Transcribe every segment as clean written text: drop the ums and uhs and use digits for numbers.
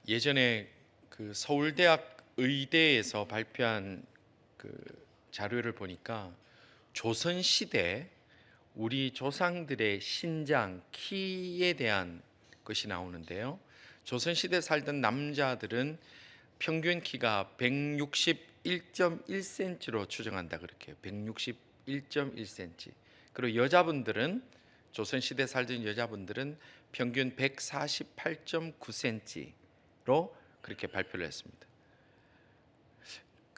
예전에 그 서울대학 의대에서 발표한 그 자료를 보니까 조선 시대 우리 조상들의 신장, 키에 대한 것이 나오는데요. 조선 시대 살던 남자들은 평균 키가 161.1cm로 추정한다 그렇게 해요. 161.1cm. 그리고 여자분들은 조선 시대 살던 여자분들은 평균 148.9cm로 그렇게 발표를 했습니다.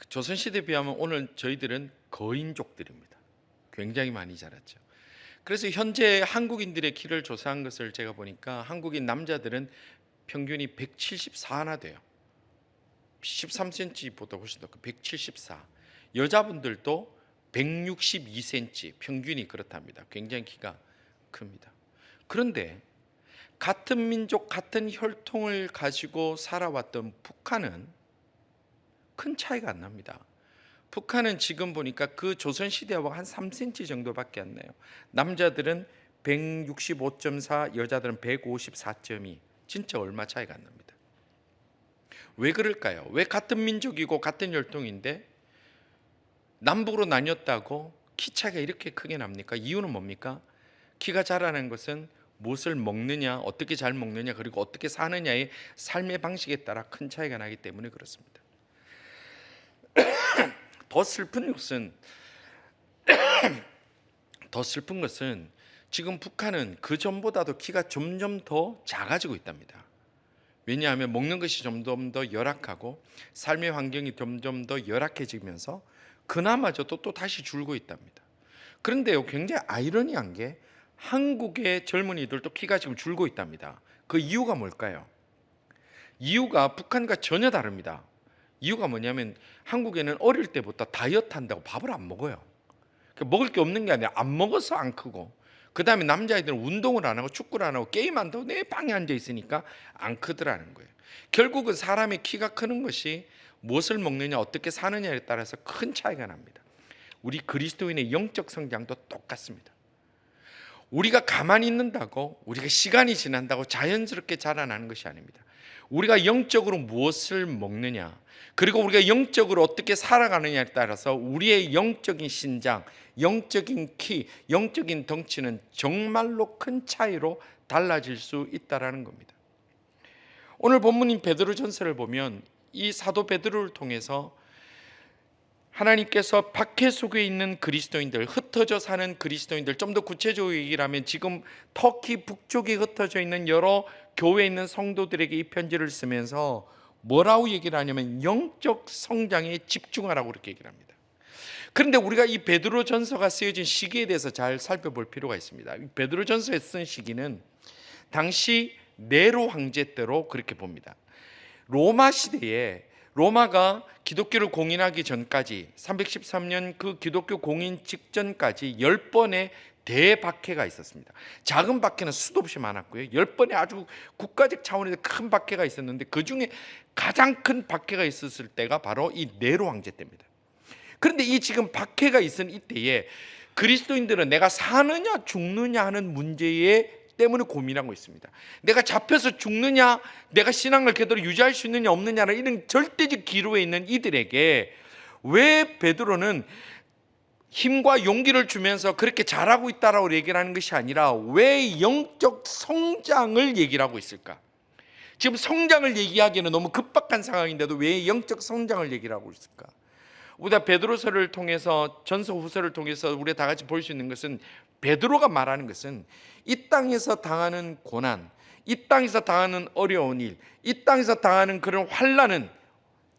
조선 시대에 비하면 오늘 저희들은 거인족들입니다. 굉장히 많이 자랐죠. 그래서 현재 한국인들의 키를 조사한 것을 제가 보니까 한국인 남자들은 평균이 174나 돼요. 13cm보다 훨씬 더 174. 여자분들도 162cm 평균이 그렇답니다. 굉장히 키가 큽니다. 그런데 같은 민족, 같은 혈통을 가지고 살아왔던 북한은 큰 차이가 안 납니다. 북한은 지금 보니까 그 조선시대와 한 3cm 정도밖에 안 나요. 남자들은 165.4, 여자들은 154.2. 진짜 얼마 차이가 안 납니다. 왜 그럴까요? 왜 같은 민족이고 같은 혈통인데 남북으로 나뉘었다고 키 차이가 이렇게 크게 납니까? 이유는 뭡니까? 키가 자라는 것은 무엇을 먹느냐, 어떻게 잘 먹느냐, 그리고 어떻게 사느냐의 삶의 방식에 따라 큰 차이가 나기 때문에 그렇습니다. 더 슬픈 것은 지금 북한은 그 전보다도 키가 점점 더 작아지고 있답니다. 왜냐하면 먹는 것이 점점 더 열악하고 삶의 환경이 점점 더 열악해지면서 그나마저도 또 다시 줄고 있답니다. 그런데요, 굉장히 아이러니한 게 한국의 젊은이들도 키가 지금 줄고 있답니다. 그 이유가 뭘까요? 이유가 북한과 전혀 다릅니다. 이유가 뭐냐면 한국에는 어릴 때부터 다이어트 한다고 밥을 안 먹어요. 먹을 게 없는 게 아니라 안 먹어서 안 크고, 그 다음에 남자애들은 운동을 안 하고 축구를 안 하고 게임 안 하고 내 방에 앉아 있으니까 안 크더라는 거예요. 결국은 사람의 키가 크는 것이 무엇을 먹느냐, 어떻게 사느냐에 따라서 큰 차이가 납니다. 우리 그리스도인의 영적 성장도 똑같습니다. 우리가 가만히 있는다고, 우리가 시간이 지난다고 자연스럽게 자라나는 것이 아닙니다. 우리가 영적으로 무엇을 먹느냐, 그리고 우리가 영적으로 어떻게 살아가느냐에 따라서 우리의 영적인 신장, 영적인 키, 영적인 덩치는 정말로 큰 차이로 달라질 수 있다는 겁니다. 오늘 본문인 베드로전서를 보면 이 사도 베드로를 통해서 하나님께서 박해 속에 있는 그리스도인들, 흩어져 사는 그리스도인들, 좀 더 구체적으로 얘기를 하면 지금 터키 북쪽에 흩어져 있는 여러 교회에 있는 성도들에게 이 편지를 쓰면서 뭐라고 얘기를 하냐면 영적 성장에 집중하라고 그렇게 얘기를 합니다. 그런데 우리가 이 베드로전서가 쓰여진 시기에 대해서 잘 살펴볼 필요가 있습니다. 베드로전서에 쓴 시기는 당시 네로 황제 때로 그렇게 봅니다. 로마 시대에 로마가 기독교를 공인하기 전까지 313년 그 기독교 공인 직전까지 10번의 대박해가 있었습니다. 작은 박해는 수도 없이 많았고요. 10번의 아주 국가적 차원에서 큰 박해가 있었는데 그 중에 가장 큰 박해가 있었을 때가 바로 이 네로 황제 때입니다. 그런데 이 지금 박해가 있은 이때에 그리스도인들은 내가 사느냐 죽느냐 하는 문제에 때문에 고민하고 있습니다. 내가 잡혀서 죽느냐, 내가 신앙을 그대로 유지할 수 있느냐 없느냐는 이런 절대적 기로에 있는 이들에게 왜 베드로는 힘과 용기를 주면서 그렇게 잘하고 있다라고 얘기를 하는 것이 아니라 왜 영적 성장을 얘기를 하고 있을까? 지금 성장을 얘기하기에는 너무 급박한 상황인데도 왜 영적 성장을 얘기를 하고 있을까? 우리가 베드로서를 통해서, 전서 후서를 통해서 우리가 다 같이 볼 수 있는 것은 베드로가 말하는 것은 이 땅에서 당하는 고난, 이 땅에서 당하는 어려운 일, 이 땅에서 당하는 그런 환난은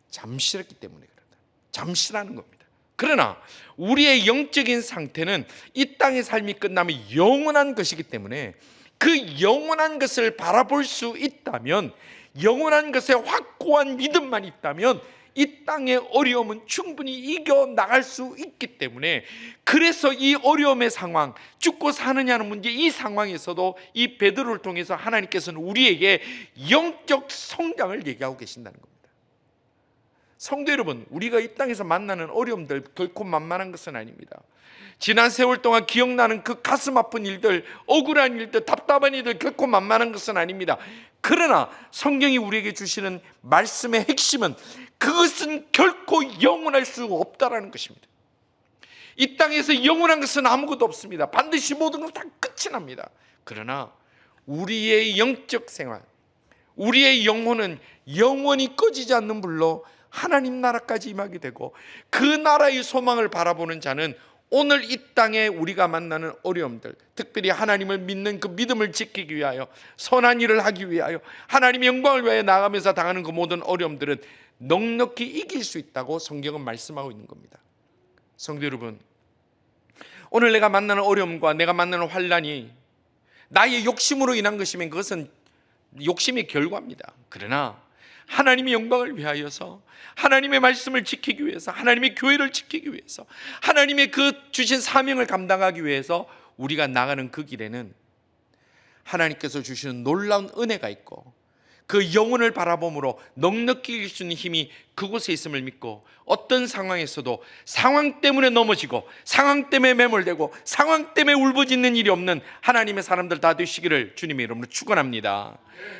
잠시였기 때문에 그렇다. 잠시라는 겁니다. 그러나 우리의 영적인 상태는 이 땅의 삶이 끝나면 영원한 것이기 때문에 그 영원한 것을 바라볼 수 있다면, 영원한 것에 확고한 믿음만 있다면 이 땅의 어려움은 충분히 이겨나갈 수 있기 때문에, 그래서 이 어려움의 상황, 죽고 사느냐는 문제, 이 상황에서도 이 베드로를 통해서 하나님께서는 우리에게 영적 성장을 얘기하고 계신다는 겁니다. 성도 여러분, 우리가 이 땅에서 만나는 어려움들 결코 만만한 것은 아닙니다. 지난 세월 동안 기억나는 그 가슴 아픈 일들, 억울한 일들, 답답한 일들 결코 만만한 것은 아닙니다. 그러나 성경이 우리에게 주시는 말씀의 핵심은 그것은 결코 영원할 수 없다라는 것입니다. 이 땅에서 영원한 것은 아무것도 없습니다. 반드시 모든 것 다 끝이 납니다. 그러나 우리의 영적 생활, 우리의 영혼은 영원히 꺼지지 않는 불로 하나님 나라까지 임하게 되고, 그 나라의 소망을 바라보는 자는 오늘 이 땅에 우리가 만나는 어려움들, 특별히 하나님을 믿는 그 믿음을 지키기 위하여, 선한 일을 하기 위하여, 하나님의 영광을 위하여 나가면서 당하는 그 모든 어려움들은 넉넉히 이길 수 있다고 성경은 말씀하고 있는 겁니다. 성도 여러분, 오늘 내가 만나는 어려움과 내가 만나는 환난이 나의 욕심으로 인한 것이면 그것은 욕심의 결과입니다. 그러나 하나님의 영광을 위하여서, 하나님의 말씀을 지키기 위해서, 하나님의 교회를 지키기 위해서, 하나님의 그 주신 사명을 감당하기 위해서 우리가 나가는 그 길에는 하나님께서 주시는 놀라운 은혜가 있고, 그 영혼을 바라봄으로 넉넉히 이길 수 있는 힘이 그곳에 있음을 믿고, 어떤 상황에서도 상황 때문에 넘어지고, 상황 때문에 매몰되고, 상황 때문에 울부짖는 일이 없는 하나님의 사람들 다 되시기를 주님의 이름으로 축원합니다.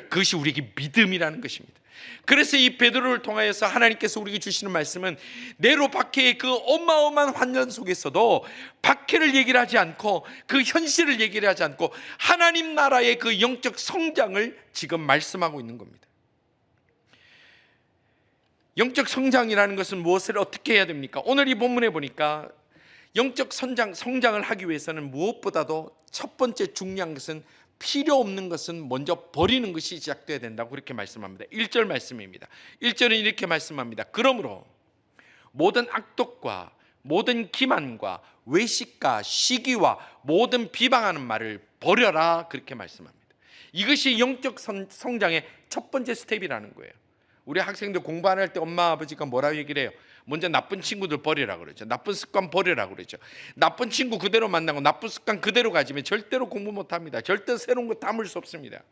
그것이 우리에게 믿음이라는 것입니다. 그래서 이 베드로를 통하여서 하나님께서 우리에게 주시는 말씀은, 네로 박해의 그 어마어마한 환난 속에서도 박해를 얘기를 하지 않고, 그 현실을 얘기를 하지 않고 하나님 나라의 그 영적 성장을 지금 말씀하고 있는 겁니다. 영적 성장이라는 것은 무엇을 어떻게 해야 됩니까? 오늘 이 본문에 보니까 영적 성장을 하기 위해서는 무엇보다도 첫 번째 중요한 것은, 필요 없는 것은 먼저 버리는 것이 시작돼야 된다고 그렇게 말씀합니다. 1절 말씀입니다. 1절은 이렇게 말씀합니다. 그러므로 모든 악독과 모든 기만과 외식과 시기와 모든 비방하는 말을 버려라, 그렇게 말씀합니다. 이것이 영적 성장의 첫 번째 스텝이라는 거예요. 우리 학생들 공부 안 할 때 엄마 아버지가 뭐라고 얘기를 해요? 먼저 나쁜 친구들 버리라 그러죠. 나쁜 습관 버리라 그러죠. 나쁜 친구 그대로 만나고 나쁜 습관 그대로 가지면 절대로 공부 못합니다. 절대 새로운 거 담을 수 없습니다.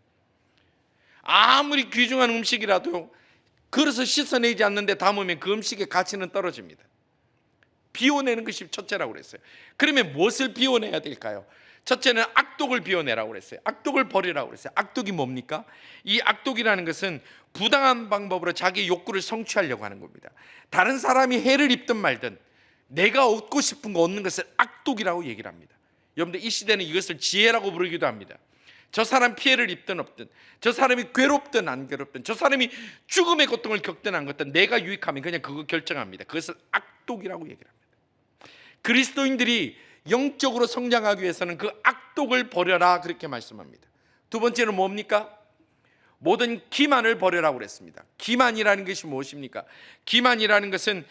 아무리 귀중한 음식이라도 그릇을 씻어내지 않는데 담으면 그 음식의 가치는 떨어집니다. 비워내는 것이 첫째라고 그랬어요. 그러면 무엇을 비워내야 될까요? 첫째는 악독을 비워내라고 그랬어요. 악독을 버리라고 그랬어요. 악독이 뭡니까? 이 악독이라는 것은 부당한 방법으로 자기 욕구를 성취하려고 하는 겁니다. 다른 사람이 해를 입든 말든 내가 얻고 싶은 거 얻는 것을 악독이라고 얘기를 합니다. 여러분들, 이 시대는 이것을 지혜라고 부르기도 합니다. 저 사람 피해를 입든 없든, 저 사람이 괴롭든 안 괴롭든, 저 사람이 죽음의 고통을 겪든 안 겪든 내가 유익하면 그냥 그거 결정합니다. 그것을 악독이라고 얘기를 합니다. 그리스도인들이 영적으로 성장하기 위해서는 그 악독을 버려라, 그렇게 말씀합니다. 두 번째는 뭡니까? 모든 기만을 버려라고 그랬습니다. 기만이라는 것이 무엇입니까? 기만이라는 것은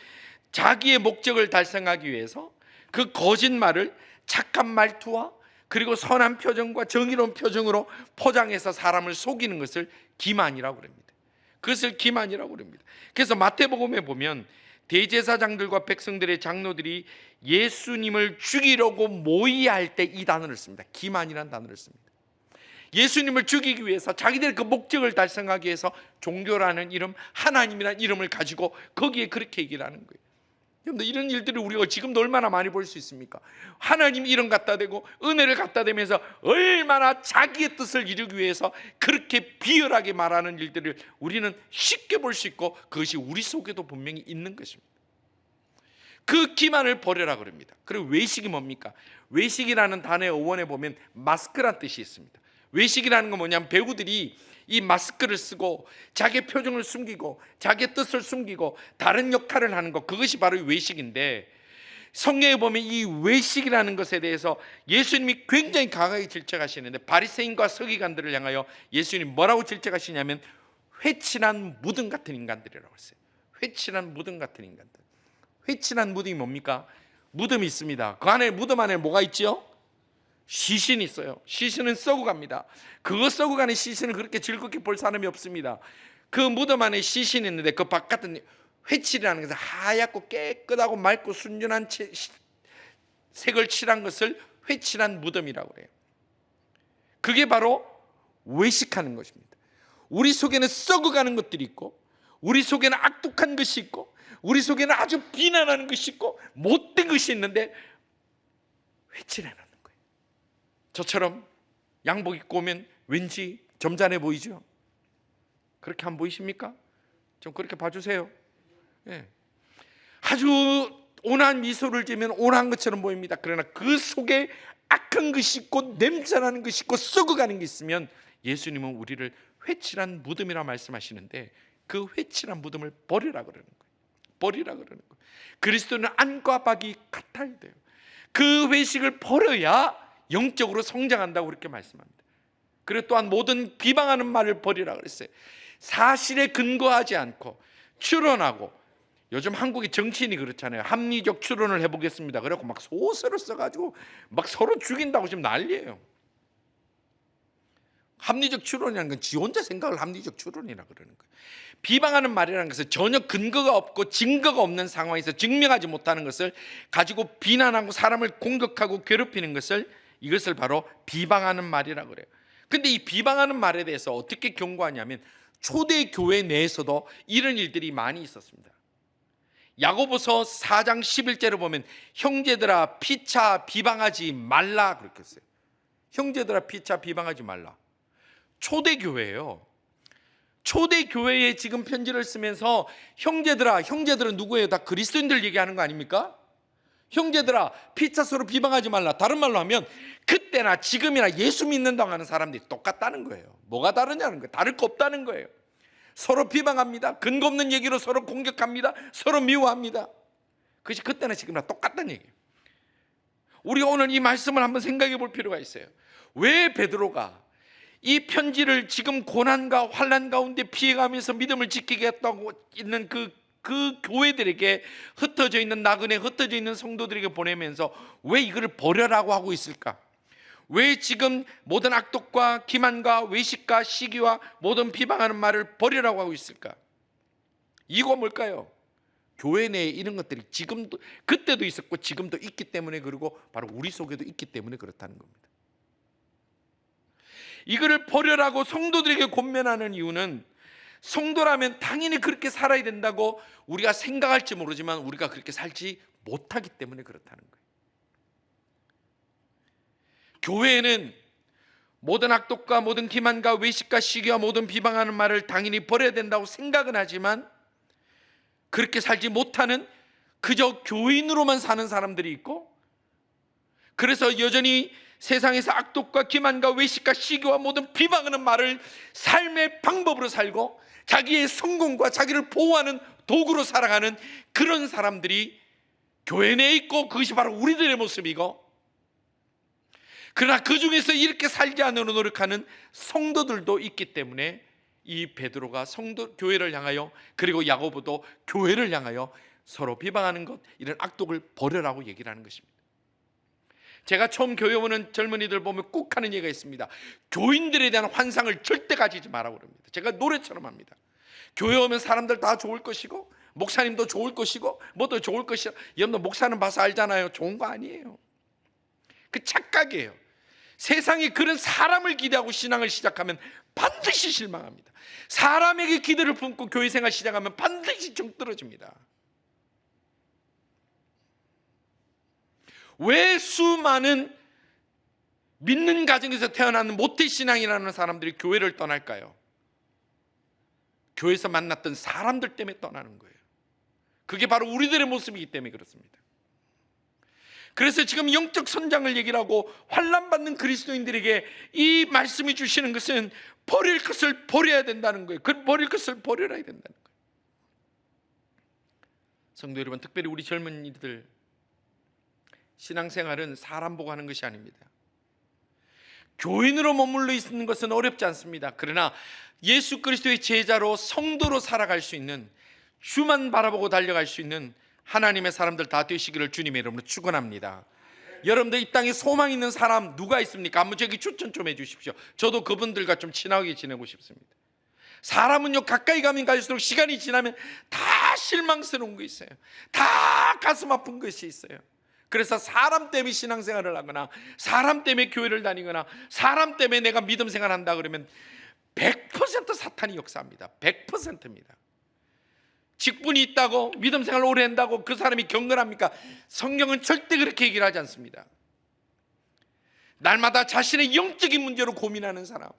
자기의 목적을 달성하기 위해서 그 거짓말을 착한 말투와 그리고 선한 표정과 정의로운 표정으로 포장해서 사람을 속이는 것을 기만이라고 합니다. 그것을 기만이라고 합니다. 그래서 마태복음에 보면 대제사장들과 백성들의 장로들이 예수님을 죽이려고 모의할 때 이 단어를 씁니다. 기만이라는 단어를 씁니다. 예수님을 죽이기 위해서 자기들의 그 목적을 달성하기 위해서 종교라는 이름, 하나님이라는 이름을 가지고 거기에 그렇게 얘기를 하는 거예요. 여러분들, 이런 일들을 우리가 지금도 얼마나 많이 볼 수 있습니까? 하나님 이름 갖다 대고 은혜를 갖다 대면서 얼마나 자기의 뜻을 이루기 위해서 그렇게 비열하게 말하는 일들을 우리는 쉽게 볼 수 있고, 그것이 우리 속에도 분명히 있는 것입니다. 그 기만을 버려라 그럽니다. 그리고 외식이 뭡니까? 외식이라는 단어의 어원에 보면 마스크란 뜻이 있습니다. 외식이라는 건 뭐냐면, 배우들이 이 마스크를 쓰고 자기의 표정을 숨기고 자기의 뜻을 숨기고 다른 역할을 하는 것, 그것이 바로 외식인데, 성경에 보면 이 외식이라는 것에 대해서 예수님이 굉장히 강하게 질책하시는데, 바리새인과 서기관들을 향하여 예수님이 뭐라고 질책하시냐면 회칠한 무덤 같은 인간들이라고 했어요. 회칠한 무덤 같은 인간들. 회칠한 무덤이 뭡니까? 무덤이 있습니다. 그 안에, 무덤 안에 뭐가 있죠? 시신이 있어요. 시신은 썩어갑니다. 그거 썩어가는 시신을 그렇게 즐겁게 볼 사람이 없습니다. 그 무덤 안에 시신이 있는데 그 바깥은 회칠이라는 것은 하얗고 깨끗하고 맑고 순전한 색을 칠한 것을 회칠한 무덤이라고 해요. 그게 바로 외식하는 것입니다. 우리 속에는 썩어가는 것들이 있고, 우리 속에는 악독한 것이 있고, 우리 속에는 아주 비난하는 것이 있고 못된 것이 있는데 회칠해 놓는 거예요. 저처럼 양복 입고 오면 왠지 점잖해 보이죠? 그렇게 안 보이십니까? 좀 그렇게 봐주세요. 예. 아주 온화한 미소를 지으면 온화한 것처럼 보입니다. 그러나 그 속에 악한 것이 있고 냄새나는 것이 있고 썩어가는 게 있으면 예수님은 우리를 회칠한 무덤이라 말씀하시는데 그 회칠한 무덤을 버리라 그러는 거예요. 버리라 그러는 거예요. 그리스도는 안과 박이 같아야 돼요. 그 회식을 버려야 영적으로 성장한다고 그렇게 말씀합니다. 그리고 또한 모든 비방하는 말을 버리라 그랬어요. 사실에 근거하지 않고 추론하고, 요즘 한국의 정치인이 그렇잖아요. 합리적 추론을 해보겠습니다. 그래갖고 막 소설을 써가지고 막 서로 죽인다고 지금 난리예요. 합리적 추론이라는 건 지 혼자 생각을 합리적 추론이라 그러는 거예요. 비방하는 말이라는 것은 전혀 근거가 없고 증거가 없는 상황에서 증명하지 못하는 것을 가지고 비난하고 사람을 공격하고 괴롭히는 것을, 이것을 바로 비방하는 말이라 그래요. 근데 이 비방하는 말에 대해서 어떻게 경고하냐면 초대 교회 내에서도 이런 일들이 많이 있었습니다. 야고보서 4장 11절을 보면 형제들아 피차 비방하지 말라 그렇게 했어요. 형제들아 피차 비방하지 말라. 초대교회예요. 초대교회에 지금 편지를 쓰면서 형제들아, 형제들은 누구예요? 다 그리스도인들 얘기하는 거 아닙니까? 형제들아 피차 서로 비방하지 말라. 다른 말로 하면 그때나 지금이나 예수 믿는다고 하는 사람들이 똑같다는 거예요. 뭐가 다르냐는 거예요. 다를 거 없다는 거예요. 서로 비방합니다. 근거 없는 얘기로 서로 공격합니다. 서로 미워합니다. 그것이 그때나 지금이나 똑같다는 얘기예요. 우리가 오늘 이 말씀을 한번 생각해 볼 필요가 있어요. 왜 베드로가 이 편지를 지금 고난과 환난 가운데 피해가면서 믿음을 지키겠다고 있는 그 교회들에게, 흩어져 있는 나그네, 흩어져 있는 성도들에게 보내면서 왜 이거를 버려라고 하고 있을까? 왜 지금 모든 악독과 기만과 외식과 시기와 모든 비방하는 말을 버리라고 하고 있을까? 이거 뭘까요? 교회 내에 이런 것들이 지금도, 그때도 있었고 지금도 있기 때문에, 그리고 바로 우리 속에도 있기 때문에 그렇다는 겁니다. 이거를 버려라고 성도들에게 권면하는 이유는 성도라면 당연히 그렇게 살아야 된다고 우리가 생각할지 모르지만 우리가 그렇게 살지 못하기 때문에 그렇다는 거예요. 교회에는 모든 악독과 모든 기만과 외식과 시기와 모든 비방하는 말을 당연히 버려야 된다고 생각은 하지만 그렇게 살지 못하는 그저 교인으로만 사는 사람들이 있고, 그래서 여전히 세상에서 악독과 기만과 외식과 시기와 모든 비방하는 말을 삶의 방법으로 살고 자기의 성공과 자기를 보호하는 도구로 살아가는 그런 사람들이 교회 내에 있고, 그것이 바로 우리들의 모습이고, 그러나 그 중에서 이렇게 살지 않으려 노력하는 성도들도 있기 때문에 이 베드로가 교회를 향하여, 그리고 야고보도 교회를 향하여 서로 비방하는 것, 이런 악독을 버려라고 얘기를 하는 것입니다. 제가 처음 교회 오는 젊은이들 보면 꼭 하는 얘기가 있습니다. 교인들에 대한 환상을 절대 가지지 말라고 그럽니다. 제가 노래처럼 합니다. 교회 오면 사람들 다 좋을 것이고 목사님도 좋을 것이고 뭐도 좋을 것이야. 여러분 목사는 봐서 알잖아요. 좋은 거 아니에요. 그 착각이에요. 세상이 그런 사람을 기대하고 신앙을 시작하면 반드시 실망합니다. 사람에게 기대를 품고 교회 생활 시작하면 반드시 정 떨어집니다. 왜 수많은 믿는 가정에서 태어나는 모태신앙이라는 사람들이 교회를 떠날까요? 교회에서 만났던 사람들 때문에 떠나는 거예요. 그게 바로 우리들의 모습이기 때문에 그렇습니다. 그래서 지금 영적 선장을 얘기를 하고 환난받는 그리스도인들에게 이 말씀이 주시는 것은 버릴 것을 버려야 된다는 거예요. 그 버릴 것을 버려야 된다는 거예요. 성도 여러분, 특별히 우리 젊은이들, 신앙생활은 사람 보고 하는 것이 아닙니다. 교인으로 머물러 있는 것은 어렵지 않습니다. 그러나 예수 그리스도의 제자로 성도로 살아갈 수 있는, 주만 바라보고 달려갈 수 있는 하나님의 사람들 다 되시기를 주님의 이름으로 축원합니다. 여러분들 이 땅에 소망 있는 사람 누가 있습니까? 한번 저기 추천 좀 해주십시오. 저도 그분들과 좀 친하게 지내고 싶습니다. 사람은요, 가까이 가면 갈수록 시간이 지나면 다 실망스러운 거 있어요. 다 가슴 아픈 것이 있어요. 그래서 사람 때문에 신앙생활을 하거나 사람 때문에 교회를 다니거나 사람 때문에 내가 믿음 생활한다 그러면 100% 사탄이 역사합니다. 100%입니다. 직분이 있다고 믿음 생활 오래 한다고 그 사람이 경건합니까? 성경은 절대 그렇게 얘기를 하지 않습니다. 날마다 자신의 영적인 문제로 고민하는 사람,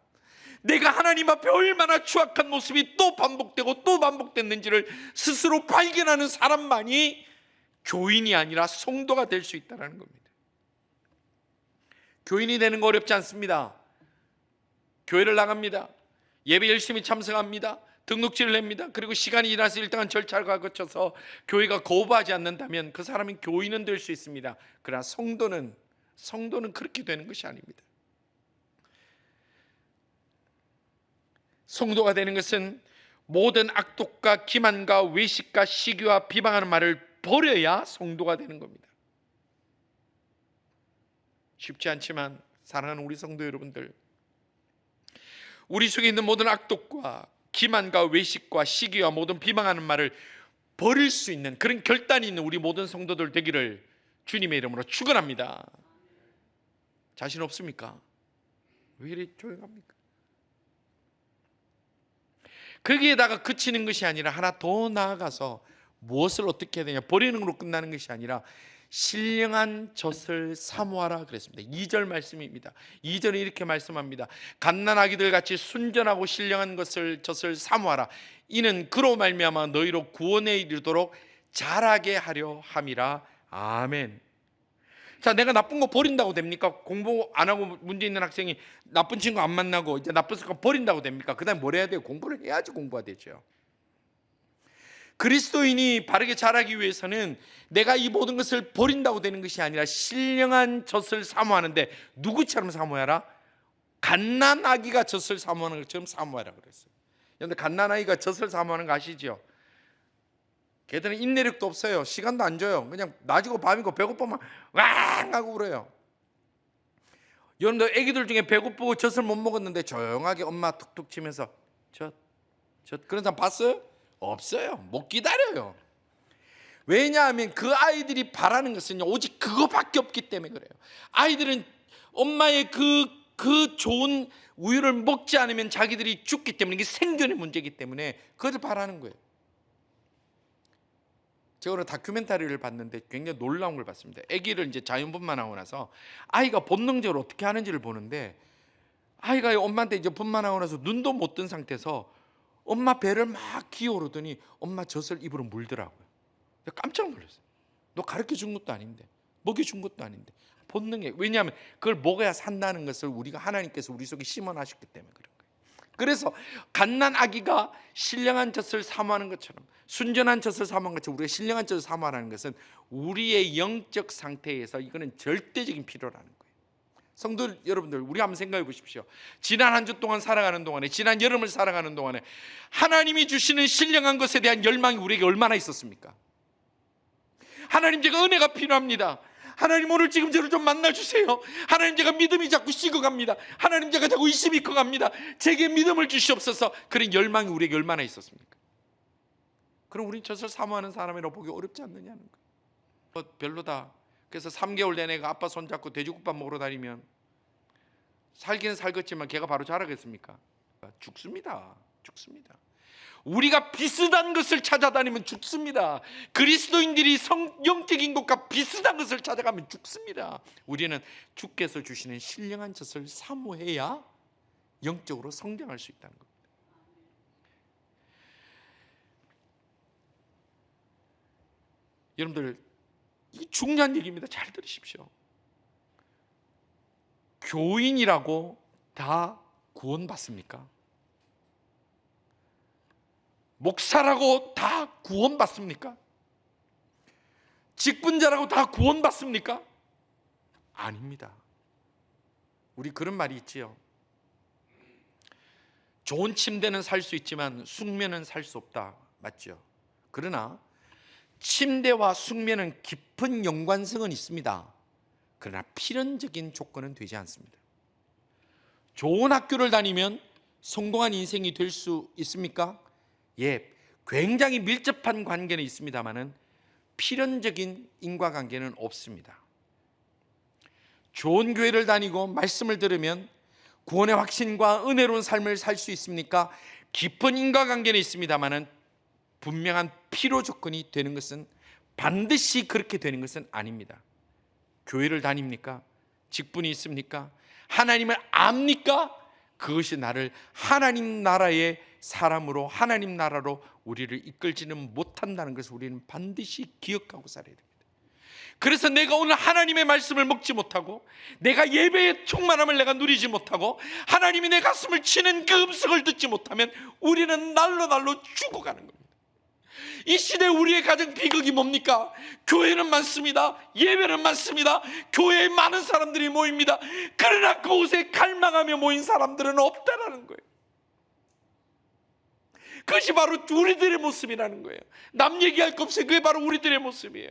내가 하나님 앞에 얼마나 추악한 모습이 또 반복되고 또 반복됐는지를 스스로 발견하는 사람만이 교인이 아니라 성도가 될 수 있다는 겁니다. 교인이 되는 거 어렵지 않습니다. 교회를 나갑니다. 예배 열심히 참석합니다. 등록지를 냅니다. 그리고 시간이 지나서 일정한 절차를 거쳐서 교회가 거부하지 않는다면 그 사람은 교인은 될 수 있습니다. 그러나 성도는 그렇게 되는 것이 아닙니다. 성도가 되는 것은 모든 악독과 기만과 외식과 시기와 비방하는 말을 버려야 성도가 되는 겁니다. 쉽지 않지만 사랑하는 우리 성도 여러분들, 우리 속에 있는 모든 악독과 기만과 외식과 시기와 모든 비방하는 말을 버릴 수 있는 그런 결단이 있는 우리 모든 성도들 되기를 주님의 이름으로 축원합니다. 자신 없습니까? 왜 이리 조용합니까? 거기에다가 그치는 것이 아니라 하나 더 나아가서 무엇을 어떻게 해야 되냐, 버리는 걸로 끝나는 것이 아니라 신령한 젖을 사모하라 그랬습니다. 2절 말씀입니다. 2절에 이렇게 말씀합니다. 갓난아기들 같이 순전하고 신령한 젖을 사모하라. 이는 그로 말미암아 너희로 구원에 이르도록 자라게 하려 함이라. 아멘. 자, 내가 나쁜 거 버린다고 됩니까? 공부 안 하고 문제 있는 학생이 나쁜 친구 안 만나고 이제 나쁜 습관 버린다고 됩니까? 그 다음에 뭘 해야 돼요? 공부를 해야지 공부가 되죠. 그리스도인이 바르게 자라기 위해서는 내가 이 모든 것을 버린다고 되는 것이 아니라 신령한 젖을 사모하는데, 누구처럼 사모하라? 갓난아기가 젖을 사모하는 것처럼 사모하라 그랬어요. 그런데 갓난아기가 젖을 사모하는 거 아시죠? 걔들은 인내력도 없어요. 시간도 안 줘요. 그냥 낮이고 밤이고 배고프면 왕 하고 울어요. 여러분들 애기들 중에 배고프고 젖을 못 먹었는데 조용하게 엄마 툭툭 치면서 젖 그런 사람 봤어요? 없어요. 못 기다려요. 왜냐하면 그 아이들이 바라는 것은 오직 그거밖에 없기 때문에 그래요. 아이들은 엄마의 그 좋은 우유를 먹지 않으면 자기들이 죽기 때문에, 이게 생존의 문제이기 때문에 그것을 바라는 거예요. 제가 오늘 다큐멘터리를 봤는데 굉장히 놀라운 걸 봤습니다. 아기를 이제 자연분만하고 나서 아이가 본능적으로 어떻게 하는지를 보는데, 아이가 엄마한테 이제 분만하고 나서 눈도 못 뜬 상태에서 엄마 배를 막 기어오르더니 엄마 젖을 입으로 물더라고요. 깜짝 놀랐어요. 너 가르쳐 준 것도 아닌데, 먹여 준 것도 아닌데. 본능에, 왜냐하면 그걸 먹어야 산다는 것을 우리가 하나님께서 우리 속에 심어놨기 때문에 그런 거예요. 그래서 갓난 아기가 신령한 젖을 사모하는 것처럼, 순전한 젖을 사모하는 것처럼 우리가 신령한 젖을 사모하는 것은 우리의 영적 상태에서 이거는 절대적인 필요라는 거예요. 성도 여러분들, 우리 한번 생각해 보십시오. 지난 한 주 동안 살아가는 동안에, 지난 여름을 살아가는 동안에 하나님이 주시는 신령한 것에 대한 열망이 우리에게 얼마나 있었습니까? 하나님, 제가 은혜가 필요합니다. 하나님, 오늘 지금 저를 좀 만나주세요. 하나님, 제가 믿음이 자꾸 식어갑니다. 하나님, 제가 자꾸 의심이 커갑니다. 제게 믿음을 주시옵소서. 그런 열망이 우리에게 얼마나 있었습니까? 그럼 우린 젖을 사모하는 사람이라고 보기 어렵지 않느냐는 거예요. 별로다. 그래서 3개월 내내 아빠 손잡고 돼지국밥 먹으러 다니면 살기는 살겠지만 걔가 바로 자라겠습니까? 죽습니다. 우리가 비슷한 것을 찾아다니면 죽습니다. 그리스도인들이 영적인 것과 비슷한 것을 찾아가면 죽습니다. 우리는 주께서 주시는 신령한 젖을 사모해야 영적으로 성장할 수 있다는 겁니다. 여러분들, 이 중요한 얘기입니다. 잘 들으십시오. 교인이라고 다 구원받습니까? 목사라고 다 구원받습니까? 직분자라고 다 구원받습니까? 아닙니다. 우리 그런 말이 있지요. 좋은 침대는 살 수 있지만 숙면은 살 수 없다. 맞죠? 그러나 침대와 숙면은 깊은 연관성은 있습니다. 그러나 필연적인 조건은 되지 않습니다. 좋은 학교를 다니면 성공한 인생이 될 수 있습니까? 예, 굉장히 밀접한 관계는 있습니다만은 필연적인 인과관계는 없습니다. 좋은 교회를 다니고 말씀을 들으면 구원의 확신과 은혜로운 삶을 살 수 있습니까? 깊은 인과관계는 있습니다만은 분명한 필요 조건이 되는 것은, 반드시 그렇게 되는 것은 아닙니다. 교회를 다닙니까? 직분이 있습니까? 하나님을 압니까? 그것이 나를 하나님 나라의 사람으로, 하나님 나라로 우리를 이끌지는 못한다는 것을 우리는 반드시 기억하고 살아야 됩니다. 그래서 내가 오늘 하나님의 말씀을 먹지 못하고, 내가 예배의 충만함을 내가 누리지 못하고, 하나님이 내 가슴을 치는 그 음성을 듣지 못하면 우리는 날로 죽어가는 겁니다. 이 시대 우리의 가장 비극이 뭡니까? 교회는 많습니다. 예배는 많습니다. 교회에 많은 사람들이 모입니다. 그러나 그곳에 갈망하며 모인 사람들은 없다라는 거예요. 그것이 바로 우리들의 모습이라는 거예요. 남 얘기할 거 없어요. 그게 바로 우리들의 모습이에요.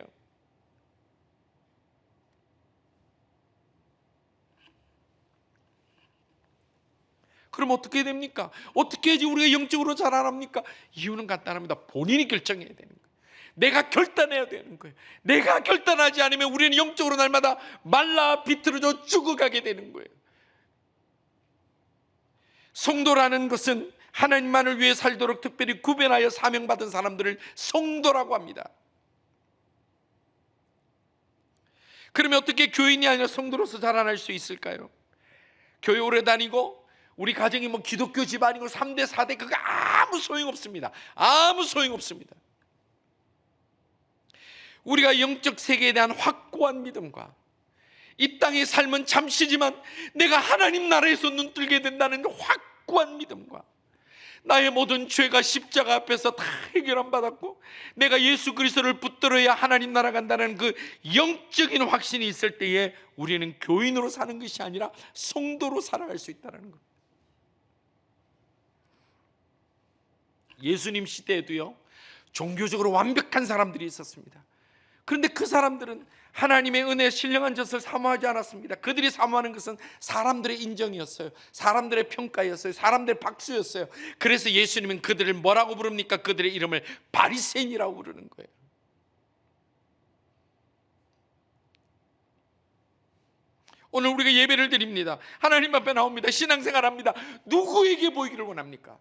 그럼 어떻게 됩니까? 어떻게 해야지 우리가 영적으로 자라납니까? 이유는 간단합니다. 본인이 결정해야 되는 거예요. 내가 결단해야 되는 거예요. 내가 결단하지 않으면 우리는 영적으로 날마다 말라 비틀어져 죽어가게 되는 거예요. 성도라는 것은 하나님만을 위해 살도록 특별히 구별하여 사명받은 사람들을 성도라고 합니다. 그러면 어떻게 교인이 아니라 성도로서 자라날 수 있을까요? 교회 오래 다니고 우리 가정이 기독교 집안이고 3대 4대 그거 아무 소용없습니다. 아무 소용없습니다. 우리가 영적 세계에 대한 확고한 믿음과 이 땅의 삶은 잠시지만 내가 하나님 나라에서 눈뜨게 된다는 확고한 믿음과 나의 모든 죄가 십자가 앞에서 다 해결 안 받았고 내가 예수 그리스도를 붙들어야 하나님 나라 간다는 그 영적인 확신이 있을 때에 우리는 교인으로 사는 것이 아니라 성도로 살아갈 수 있다는 겁니다. 예수님 시대에도요, 종교적으로 완벽한 사람들이 있었습니다. 그런데 그 사람들은 하나님의 은혜에 신령한 젖을 사모하지 않았습니다. 그들이 사모하는 것은 사람들의 인정이었어요. 사람들의 평가였어요. 사람들의 박수였어요. 그래서 예수님은 그들을 뭐라고 부릅니까? 그들의 이름을 바리새인이라고 부르는 거예요. 오늘 우리가 예배를 드립니다. 하나님 앞에 나옵니다. 신앙생활합니다. 누구에게 보이기를 원합니까?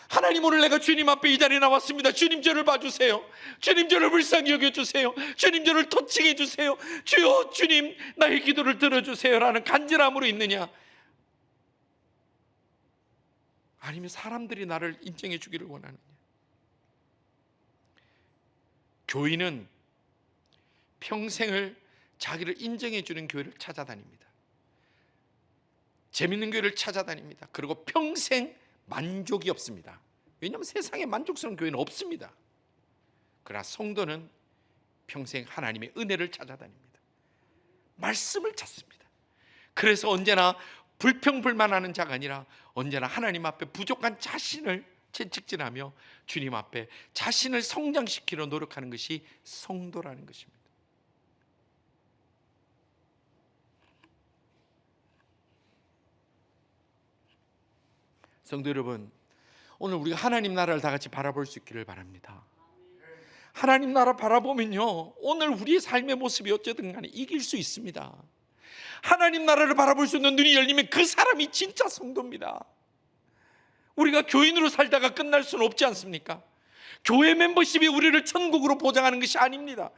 하나님, 오늘 내가 주님 앞에 이 자리에 나왔습니다. 주님 저를 봐주세요. 주님 저를 불쌍히 여겨주세요. 주님 저를 터칭해 주세요. 주여, 주님 나의 기도를 들어주세요 라는 간절함으로 있느냐, 아니면 사람들이 나를 인정해 주기를 원하느냐. 교인은 평생을 자기를 인정해 주는 교회를 찾아다닙니다. 재밌는 교회를 찾아다닙니다. 그리고 평생 만족이 없습니다. 왜냐하면 세상에 만족스러운 교회는 없습니다. 그러나 성도는 평생 하나님의 은혜를 찾아다닙니다. 말씀을 찾습니다. 그래서 언제나 불평불만하는 자가 아니라 언제나 하나님 앞에 부족한 자신을 채찍질하며 주님 앞에 자신을 성장시키려 노력하는 것이 성도라는 것입니다. 성도 여러분, 오늘 우리가 하나님 나라를 다 같이 바라볼 수 있기를 바랍니다. 하나님 나라 바라보면요, 오늘 우리의 삶의 모습이 어쨌든 간에 이길 수 있습니다. 하나님 나라를 바라볼 수 있는 눈이 열리면 그 사람이 진짜 성도입니다. 우리가 교인으로 살다가 끝날 수는 없지 않습니까? 교회 멤버십이 우리를 천국으로 보장하는 것이 아닙니다.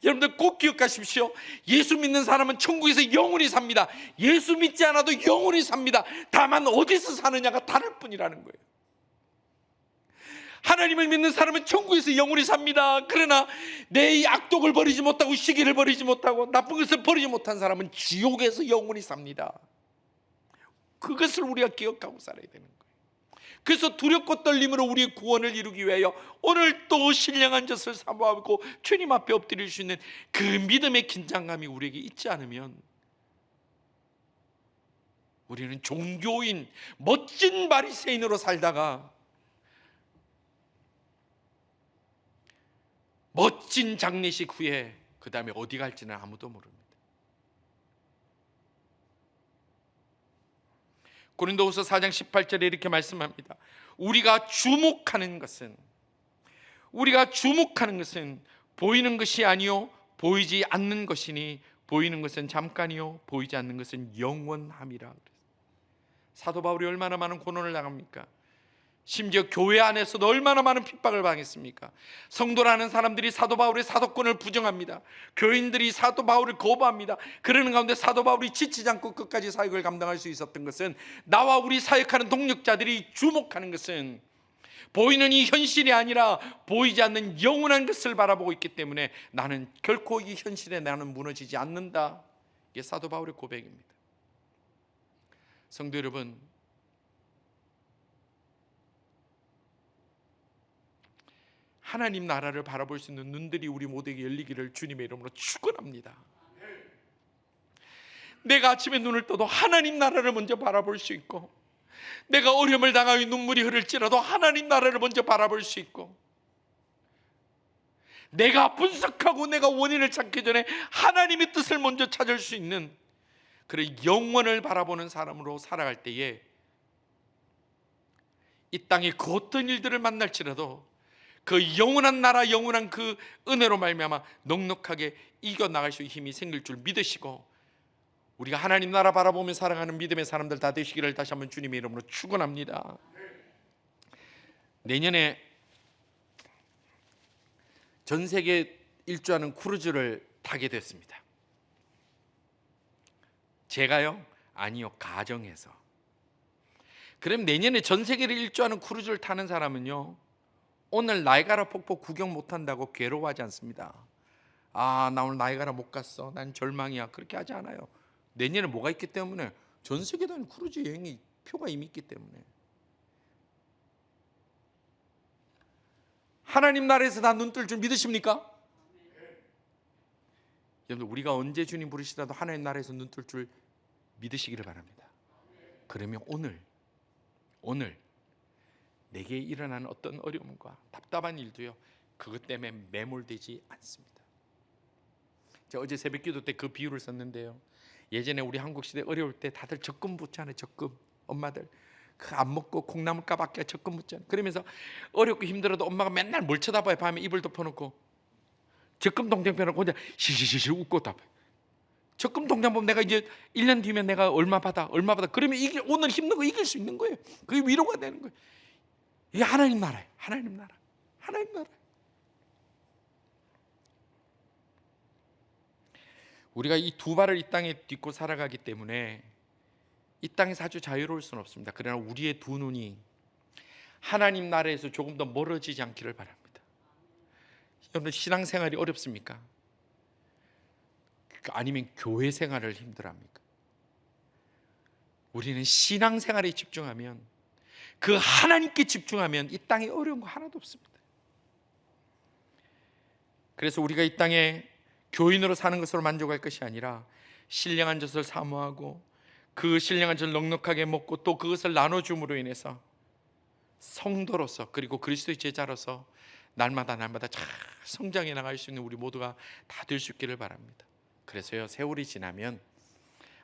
여러분들 꼭 기억하십시오. 예수 믿는 사람은 천국에서 영원히 삽니다. 예수 믿지 않아도 영원히 삽니다. 다만 어디서 사느냐가 다를 뿐이라는 거예요. 하나님을 믿는 사람은 천국에서 영원히 삽니다. 그러나 내 악독을 버리지 못하고 시기를 버리지 못하고 나쁜 것을 버리지 못한 사람은 지옥에서 영원히 삽니다. 그것을 우리가 기억하고 살아야 되는 거예요. 그래서 두렵고 떨림으로 우리의 구원을 이루기 위하여 오늘 또 신령한 젖을 사모하고 주님 앞에 엎드릴 수 있는 그 믿음의 긴장감이 우리에게 있지 않으면 우리는 종교인, 멋진 바리새인으로 살다가 멋진 장례식 후에 그 다음에 어디 갈지는 아무도 모릅니다. 고린도후서 4장 18절에 이렇게 말씀합니다. 우리가 주목하는 것은 보이는 것이 아니요 보이지 않는 것이니 보이는 것은 잠깐이요 보이지 않는 것은 영원함이라. 사도 바울이 얼마나 많은 고난을 당합니까? 심지어 교회 안에서도 얼마나 많은 핍박을 당했습니까? 성도라는 사람들이 사도 바울의 사도권을 부정합니다. 교인들이 사도 바울을 거부합니다. 그러는 가운데 사도 바울이 지치지 않고 끝까지 사역을 감당할 수 있었던 것은, 나와 우리 사역하는 동력자들이 주목하는 것은 보이는 이 현실이 아니라 보이지 않는 영원한 것을 바라보고 있기 때문에 나는 결코 이 현실에 나는 무너지지 않는다. 이게 사도 바울의 고백입니다. 성도 여러분, 하나님 나라를 바라볼 수 있는 눈들이 우리 모두에게 열리기를 주님의 이름으로 축원합니다. 내가 아침에 눈을 떠도 하나님 나라를 먼저 바라볼 수 있고, 내가 어려움을 당하여 눈물이 흐를지라도 하나님 나라를 먼저 바라볼 수 있고, 내가 분석하고 내가 원인을 찾기 전에 하나님의 뜻을 먼저 찾을 수 있는 그런 영원을 바라보는 사람으로 살아갈 때에 이 땅에 그 어떤 일들을 만날지라도 그 영원한 나라, 영원한 그 은혜로 말미암아 넉넉하게 이겨나갈 수 있는 힘이 생길 줄 믿으시고, 우리가 하나님 나라 바라보며 살아가는 믿음의 사람들 다 되시기를 다시 한번 주님의 이름으로 축원합니다. 내년에 전 세계 일주하는 크루즈를 타게 됐습니다. 제가요? 아니요, 가정에서. 그럼 내년에 전 세계를 일주하는 크루즈를 타는 사람은요, 오늘 나이가라 폭포 구경 못한다고 괴로워하지 않습니다. 아, 나 오늘 나이가라 못 갔어, 난 절망이야, 그렇게 하지 않아요. 내년에 뭐가 있기 때문에? 전 세계 다니는 크루즈 여행이 표가 이미 있기 때문에. 하나님 나라에서 다 눈 뜰 줄 믿으십니까? 여러분, 우리가 언제 주님 부르시더라도 하나님 나라에서 눈 뜰 줄 믿으시기를 바랍니다. 그러면 오늘 내게 일어나는 어떤 어려움과 답답한 일도요, 그것 때문에 매몰되지 않습니다. 제가 어제 새벽기도 때 그 비유를 썼는데요, 예전에 우리 한국 시대 어려울 때 다들 적금 붙잖아요. 적금. 엄마들 그 안 먹고 콩나물 까밖에 적금 붙잖아요. 그러면서 어렵고 힘들어도 엄마가 맨날 뭘 쳐다봐요. 밤에 이불 덮어놓고 적금 통장 펴놓고 혼자 실실실 웃고 답해. 적금 통장 보면 내가 이제 1년 뒤면 내가 얼마 받아. 그러면 이게 오늘 힘든 거 이길 수 있는 거예요. 그게 위로가 되는 거예요. 이게 하나님 나라예요. 하나님 나라. 우리가 이 두 발을 이 땅에 딛고 살아가기 때문에 이 땅에서 아주 자유로울 수는 없습니다. 그러나 우리의 두 눈이 하나님 나라에서 조금 더 멀어지지 않기를 바랍니다. 여러분, 신앙생활이 어렵습니까? 아니면 교회 생활을 힘들어합니까? 우리는 신앙생활에 집중하면, 그 하나님께 집중하면 이 땅에 어려운 거 하나도 없습니다. 그래서 우리가 이 땅에 교인으로 사는 것으로 만족할 것이 아니라 신령한 젖을 사모하고 그 신령한 젖을 넉넉하게 먹고 또 그것을 나눠줌으로 인해서 성도로서, 그리고 그리스도의 제자로서 날마다 잘 성장해 나갈 수 있는 우리 모두가 다 될 수 있기를 바랍니다. 그래서요, 세월이 지나면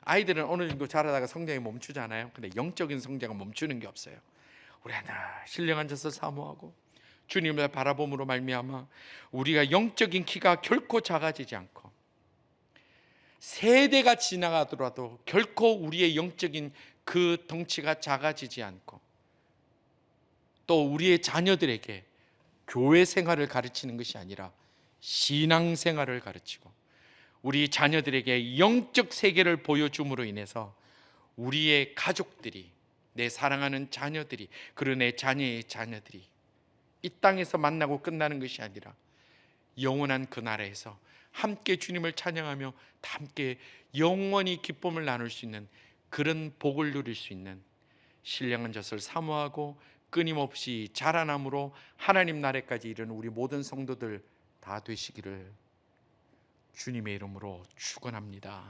아이들은 어느 정도 자라다가 성장이 멈추잖아요. 근데 영적인 성장은 멈추는 게 없어요. 우리 하나 신령한 젖을 사모하고 주님을 바라봄으로 말미암아 우리가 영적인 키가 결코 작아지지 않고, 세대가 지나가더라도 결코 우리의 영적인 그 덩치가 작아지지 않고, 또 우리의 자녀들에게 교회 생활을 가르치는 것이 아니라 신앙 생활을 가르치고 우리 자녀들에게 영적 세계를 보여줌으로 인해서 우리의 가족들이, 내 사랑하는 자녀들이, 그리고 내 자녀의 자녀들이 이 땅에서 만나고 끝나는 것이 아니라 영원한 그 나라에서 함께 주님을 찬양하며 함께 영원히 기쁨을 나눌 수 있는 그런 복을 누릴 수 있는 신령한 젖을 사모하고 끊임없이 자라남으로 하나님 나라까지 이르는 우리 모든 성도들 다 되시기를 주님의 이름으로 축원합니다.